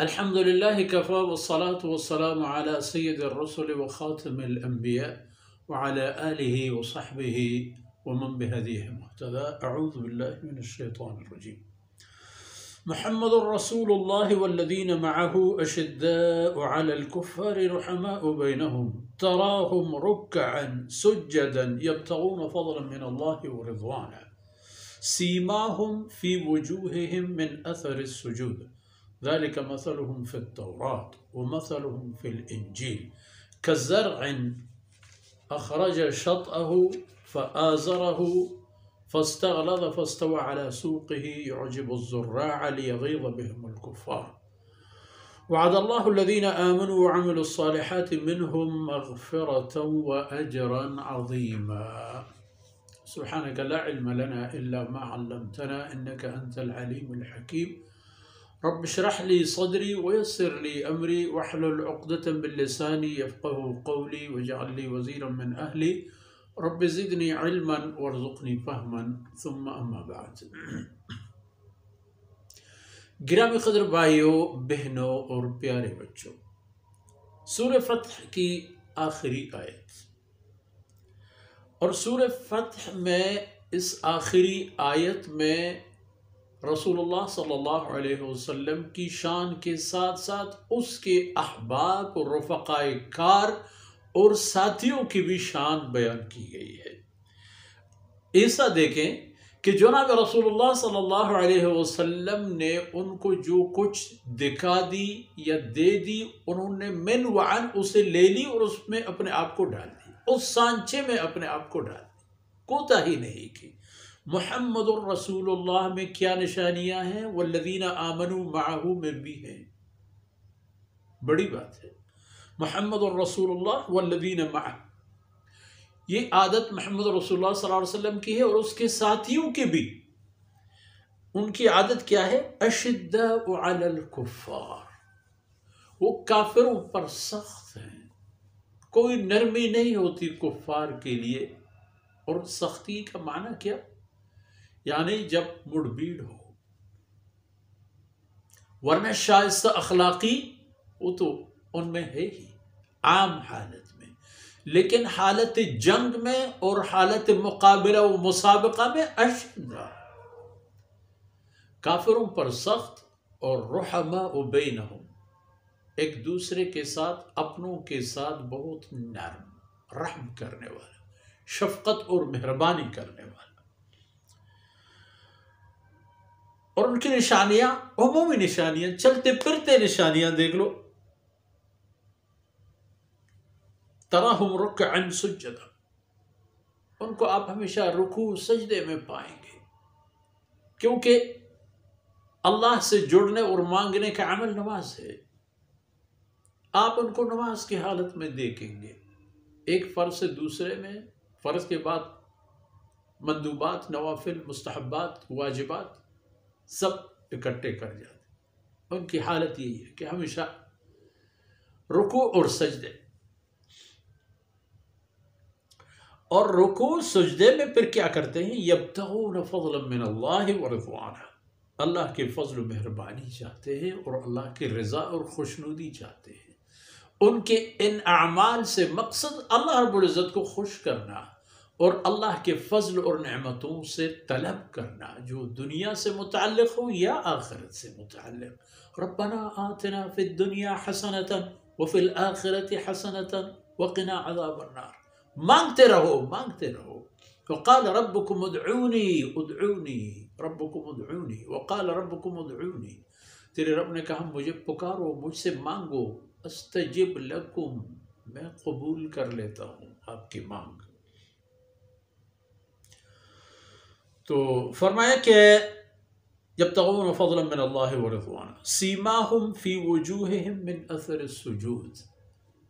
الحمد لله كفى والصلاة والسلام على سيد الرسل وخاتم الأنبياء وعلى آله وصحبه ومن بهديه مهتدى. أعوذ بالله من الشيطان الرجيم. محمد رسول الله والذين معه أشداء على الكفار رحماء بينهم تراهم ركعا سجدا يبتغون فضلا من الله ورضوانا سيماهم في وجوههم من أثر السجود ذلك مثلهم في التوراة ومثلهم في الإنجيل كالزرع أخرج شطأه فآزره فاستغلظ فاستوى على سوقه يعجب الزراع ليغيظ بهم الكفار. وعد الله الذين آمنوا وعملوا الصالحات منهم مغفرة وأجرا عظيما. سبحانك لا علم لنا إلا ما علمتنا إنك أنت العليم الحكيم. رب اشرح لي صدري ويسر لي أمري واحلل عقدة من لساني يفقه قولي واجعل لي وزيرا من أهلي رب زدني علما وارزقني فهما ثم أما بعد. گرامی قدر بھائیوں، بہنوں اور پیارے بچوں، سورہ فتح کی آخری آیت، اور سورہ فتح میں اس آخری آیت میں رسول اللہ صلی اللہ علیہ وسلم کی شان کے ساتھ ساتھ اس کے احباب اور رفقائے کار اور ساتھیوں کی بھی شان بیان کی گئی ہے۔ ایسا دیکھیں کہ جناب رسول اللہ صلی اللہ علیہ وسلم نے ان کو جو کچھ دکھا دی یا دے دی، انہوں نے من وعن اسے لے لی اور اس میں اپنے آپ کو ڈال دی، اس سانچے میں اپنے آپ کو ڈال دی، کوتاہی نہیں کی۔ محمد الرسول اللہ میں کیا نشانیاں ہیں؟ والذین آمنوا معہ میں بھی ہیں، بڑی بات ہے۔ محمد الرسول اللہ والذین معہ، یہ عادت محمد رسول اللہ صلی اللہ علیہ وسلم کی ہے اور اس کے ساتھیوں کی بھی۔ ان کی عادت کیا ہے؟ اشداء علی الکفار، وہ کافروں پر سخت ہیں، کوئی نرمی نہیں ہوتی کفار کے لیے۔ اور سختی کا معنی کیا؟ یعنی جب مڑ بھیڑ ہو، ورنہ شائستہ اخلاقی وہ تو ان میں ہے ہی عام حالت میں، لیکن حالت جنگ میں اور حالت مقابلہ و مسابقہ میں اشدہ، کافروں پر سخت، اور رحماء بینہم، ایک دوسرے کے ساتھ، اپنوں کے ساتھ بہت نرم، رحم کرنے والا، شفقت اور مہربانی کرنے والا۔ اور ان کی نشانیاں، عمومی نشانیاں، چلتے پھرتے نشانیاں دیکھ لو۔ تراہم رکعا سجدا، ان کو آپ ہمیشہ رکوع سجدے میں پائیں گے، کیونکہ اللہ سے جڑنے اور مانگنے کا عمل نماز ہے۔ آپ ان کو نماز کی حالت میں دیکھیں گے، ایک فرض سے دوسرے میں، فرض کے بعد مندوبات، نوافل، مستحبات، واجبات سب اکٹھے کر جاتے۔ ان کی حالت یہی ہے کہ ہمیشہ رکوع اور سجدے، اور رکوع سجدے میں پھر کیا کرتے ہیں؟ یبتغون فضلا من اللہ ورضوانا، اللہ کے فضل و مہربانی چاہتے ہیں اور اللہ کی رضا اور خوشنودی چاہتے ہیں۔ ان کے ان اعمال سے مقصد اللہ رب العزت کو خوش کرنا اور اللہ کے فضل اور نعمتوں سے طلب کرنا، جو دنیا سے متعلق ہو یا آخرت سے متعلق۔ ربنا آتنا فی الدنیا حسنۃ وفی الآخرۃ حسنۃ وقنا عذاب النار، مانگتے رہو، مانگتے رہو۔ وقال ربکم ادعونی ادعونی ربکم ادعونی وقال ربکم ادعونی، تیرے رب نے کہا مجھے پکارو، مجھ سے مانگو، استجب لکم، میں قبول کر لیتا ہوں آپ کی مانگ۔ تو فرمایا کہ یبتغون فضلا من اللہ ورضوانا سیماہم فی وجوہہم من اثر السجود،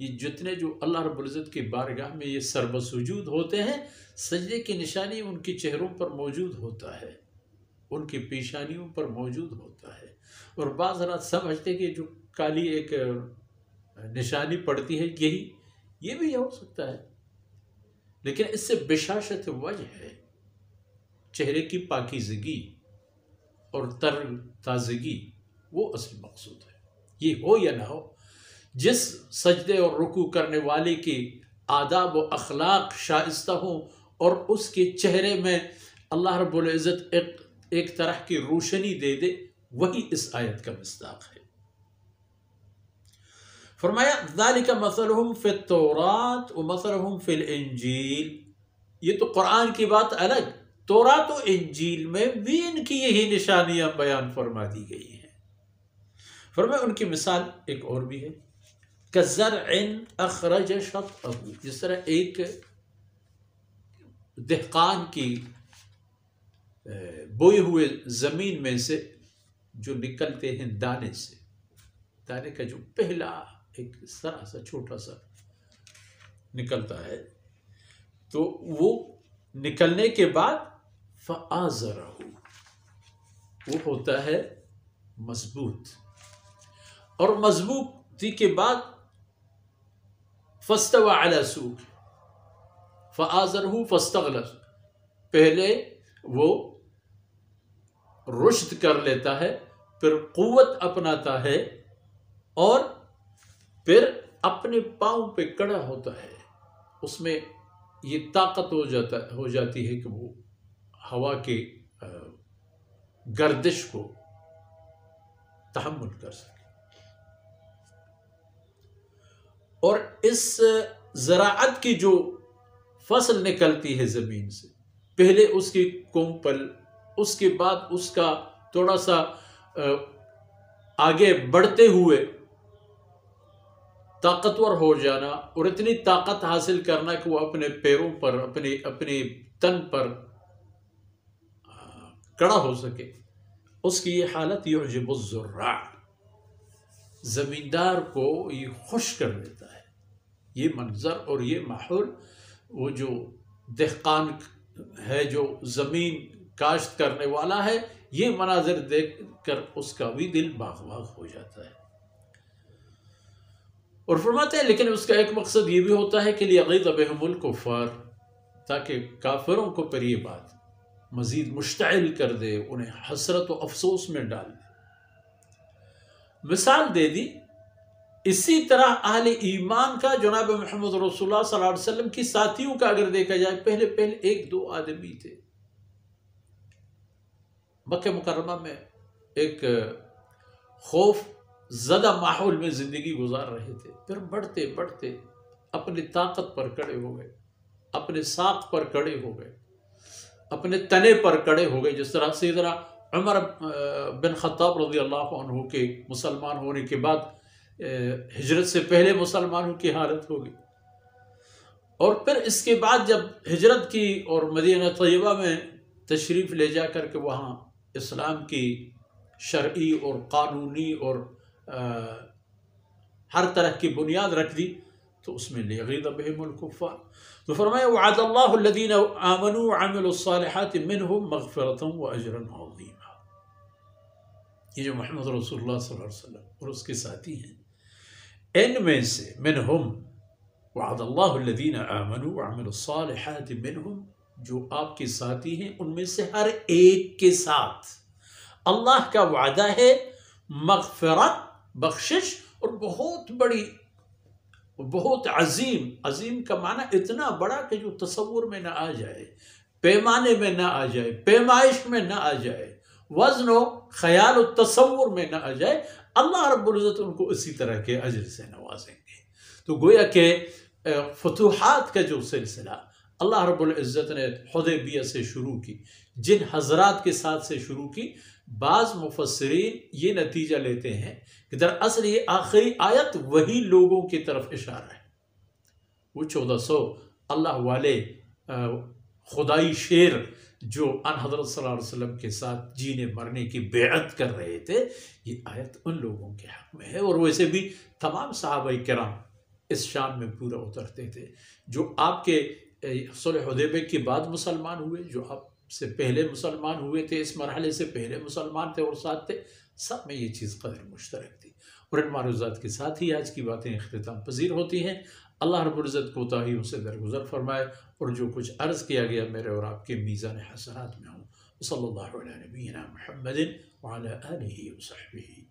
یہ جتنے جو اللہ رب العزت کی بارگاہ میں یہ سر بسجود ہوتے ہیں، سجدے کی نشانی ان کی چہروں پر موجود ہوتا ہے، ان کی پیشانیوں پر موجود ہوتا ہے۔ اور بعض حضرات سمجھتے کہ جو کالی ایک نشانی پڑتی ہے یہی، یہ بھی ہو سکتا ہے، لیکن اس سے بشاشت وجہ ہے، چہرے کی پاکیزگی اور تر تازگی، وہ اصل مقصود ہے۔ یہ ہو یا نہ ہو، جس سجدے اور رکوع کرنے والے کی آداب و اخلاق شائستہ ہوں اور اس کے چہرے میں اللہ رب العزت ایک طرح کی روشنی دے دے، وہی اس آیت کا مصداق ہے۔ فرمایا ذالک مثلہم فی التوراۃ ومثلہم فی الانجیل، یہ تو قرآن کی بات الگ، تورات و انجیل میں بھی ان کی یہی نشانیاں بیان فرما دی گئی ہیں۔ فرمایا ان کی مثال ایک اور بھی ہے، کزرع اخرج شطأہ، جس طرح ایک دہقان کی بوئے ہوئے زمین میں سے جو نکلتے ہیں دانے سے، دانے کا جو پہلا ایک ذرا سا چھوٹا سا نکلتا ہے، تو وہ نکلنے کے بعد فآزرہ، وہ ہوتا ہے مضبوط، اور مضبوطی کے بعد فاستوى على سوق، فآزرہ فاستغلظ، پہلے وہ رشد کر لیتا ہے، پھر قوت اپناتا ہے، اور پھر اپنے پاؤں پہ کڑا ہوتا ہے، اس میں یہ طاقت ہو جاتی ہے کہ وہ ہوا کے گردش کو تحمل کر سکے۔ اور اس زراعت کی جو فصل نکلتی ہے زمین سے، پہلے اس کی کومپل، اس کے بعد اس کا تھوڑا سا آگے بڑھتے ہوئے طاقتور ہو جانا، اور اتنی طاقت حاصل کرنا کہ وہ اپنے پیروں پر، اپنے تن پر کڑا ہو سکے، اس کی یہ حالت یعجب الزراع، زمیندار کو یہ خوش کر دیتا ہے۔ یہ منظر اور یہ ماحول، وہ جو دہقان ہے، جو زمین کاشت کرنے والا ہے، یہ مناظر دیکھ کر اس کا بھی دل باغ باغ ہو جاتا ہے۔ اور فرماتے ہیں لیکن اس کا ایک مقصد یہ بھی ہوتا ہے کہ لیغیظ بہم الکفار، تاکہ کافروں کو پر یہ بات مزید مشتعل کر دے، انہیں حسرت و افسوس میں ڈال دے۔ مثال دے دی اسی طرح اہل ایمان کا، جناب محمد رسول اللہ صلی اللہ علیہ وسلم کی ساتھیوں کا اگر دیکھا جائے، پہلے ایک دو آدمی تھے، مکہ مکرمہ میں ایک خوف زدہ ماحول میں زندگی گزار رہے تھے، پھر بڑھتے بڑھتے اپنی طاقت پر کڑے ہو گئے، اپنے ساق پر کڑے ہو گئے، اپنے تنے پر کڑے ہو گئے، جس طرح سیدنا عمر بن خطاب رضی اللہ عنہ کے مسلمان ہونے کے بعد ہجرت سے پہلے مسلمانوں کی حالت ہوگی، اور پھر اس کے بعد جب ہجرت کی اور مدینہ طیبہ میں تشریف لے جا کر کے وہاں اسلام کی شرعی اور قانونی اور ہر طرح کی بنیاد رکھ دی، تو اس میں لیغیظ بہم الکفار۔ تو فرمایا وعد اللہ الذین آمنوا وعملوا الصالحات منہم مغفرۃ واجرا عظیما، یہ جو محمد رسول اللہ صلی اللہ علیہ وسلم اور اس کے ساتھی ہیں، ان میں سے منہم، وعد اللہ الذین آمنوا وعملوا الصالحات منہم، جو آپ کے ساتھی ہیں ان میں سے ہر ایک کے ساتھ اللہ کا وعدہ ہے مغفرت، بخشش، اور بہت بڑی، بہت عظیم کا معنی اتنا بڑا کہ جو تصور میں نہ آ جائے، پیمانے میں نہ آ جائے، پیمائش میں نہ آ جائے، وزن و خیال و تصور میں نہ آ جائے، اللہ رب العزت ان کو اسی طرح کے اجر سے نوازیں گے۔ تو گویا کہ فتوحات کا جو سلسلہ اللہ رب العزت نے حدیبیہ سے شروع کی، جن حضرات کے ساتھ سے شروع کی، بعض مفسرین یہ نتیجہ لیتے ہیں کہ دراصل یہ آخری آیت وہی لوگوں کی طرف اشارہ ہے، وہ 1400 اللہ والے خدائی شیر جو ان حضرت صلی اللہ علیہ وسلم کے ساتھ جینے مرنے کی بیعت کر رہے تھے، یہ آیت ان لوگوں کے حق میں ہے۔ اور ویسے بھی تمام صحابہ کرام اس شان میں پورا اترتے تھے، جو آپ کے صلح حدیبیہ کے بعد مسلمان ہوئے، جو آپ سے پہلے مسلمان ہوئے تھے، اس مرحلے سے پہلے مسلمان تھے اور ساتھ تھے، سب میں یہ چیز قدر مشترک تھی۔ اور ان معروضات کے ساتھ ہی آج کی باتیں اختتام پذیر ہوتی ہیں۔ اللہ رب العزت کوتاہیوں سے درگزر فرمائے، اور جو کچھ عرض کیا گیا میرے اور آپ کے میزان حسنات میں ہوں۔ صلی اللہ علیہ نبینا محمد وعلی آلہ وصحبہ۔